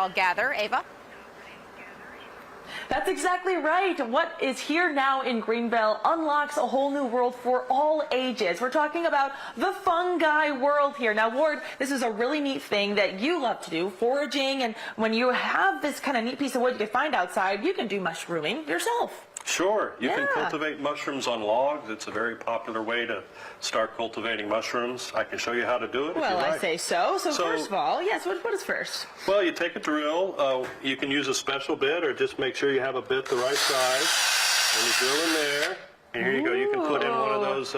all gather. Ava? That's exactly right. What is here now in Greenville unlocks a whole new world for all ages. We're talking about the fungi world here. Now, Ward, this is a really neat thing that you love to do, foraging, and when you have this kind of neat piece of wood you can find outside, you can do mushrooming yourself. Sure, you can cultivate mushrooms on logs. It's a very popular way to start cultivating mushrooms. I can show you how to do it if you like. I say so. So first of all, yes, what is first? Well, you take a drill. You can use a special bit or just make sure you have a bit the right size. And you drill in there. And here you go. You can put in one of those...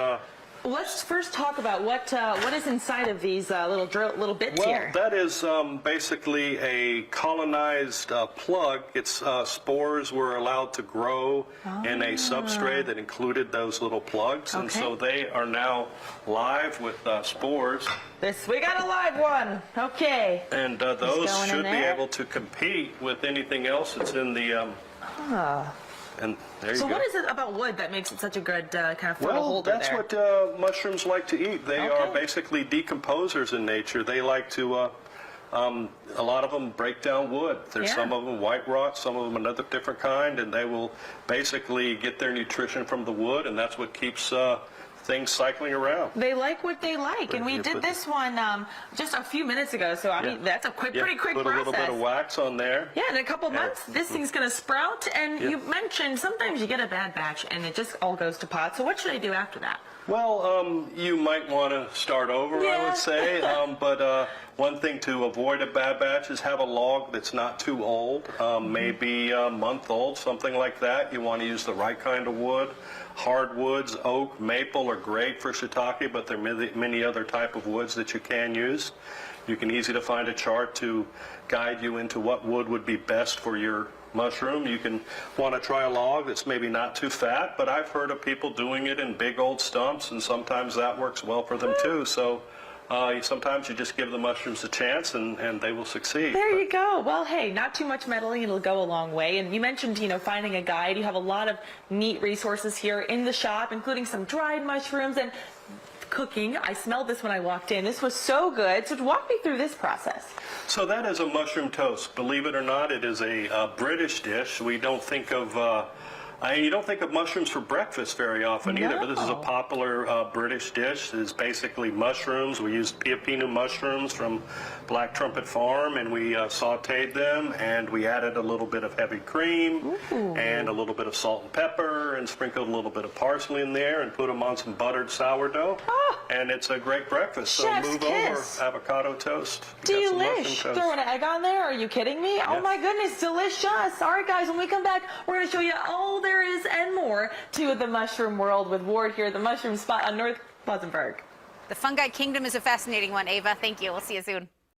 Let's first talk about what is inside of these little bits here. Well, that is basically a colonized plug. Its spores were allowed to grow in a substrate that included those little plugs, and so they are now live with spores. We got a live one. Okay. And those should be able to compete with anything else that's in the. And there you go. So what is it about wood that makes it such a good kind of fertile holder that's what mushrooms like to eat. They are basically decomposers in nature. They like to, a lot of them break down wood. There's some of them white rot, some of them another different kind, and they will basically get their nutrition from the wood, and that's what keeps things cycling around. They like what they like, and we did this one just a few minutes ago, so I mean, that's a pretty quick process. Put a little bit of wax on there. Yeah, in a couple months, this thing's going to sprout, and you mentioned sometimes you get a bad batch, and it just all goes to pot, so what should I do after that? Well, you might want to start over, I would say, but one thing to avoid a bad batch is have a log that's not too old, maybe a month old, something like that. You want to use the right kind of wood. Hardwoods, oak, maple are great for shiitake, but there are many other type of woods that you can use. You can easily to find a chart to guide you into what wood would be best for your mushroom. You can want to try a log that's maybe not too fat, but I've heard of people doing it in big old stumps, and sometimes that works well for them too. So sometimes you just give the mushrooms a chance and they will succeed. There you go. Well, hey, not too much meddling, it'll go a long way. And you mentioned, finding a guide. You have a lot of neat resources here in the shop, including some dried mushrooms and cooking. I smelled this when I walked in. This was so good. So walk me through this process. So that is a mushroom toast. Believe it or not, it is a British dish. We don't think of you don't think of mushrooms for breakfast very often either, but this is a popular British dish. It is basically mushrooms. We used Piapinu mushrooms from Black Trumpet Farm, and we sauteed them, and we added a little bit of heavy cream and a little bit of salt and pepper, and sprinkled a little bit of parsley in there, and put them on some buttered sourdough. And it's a great breakfast. So move over, avocado toast. Delish. Throw an egg on there? Are you kidding me? Oh my goodness, delicious. All right, guys, when we come back, we're going to show you all there is and more to the mushroom world with Ward here at the Mushroom Spot on North Pleasantburg. The fungi kingdom is a fascinating one, Ava. Thank you. We'll see you soon.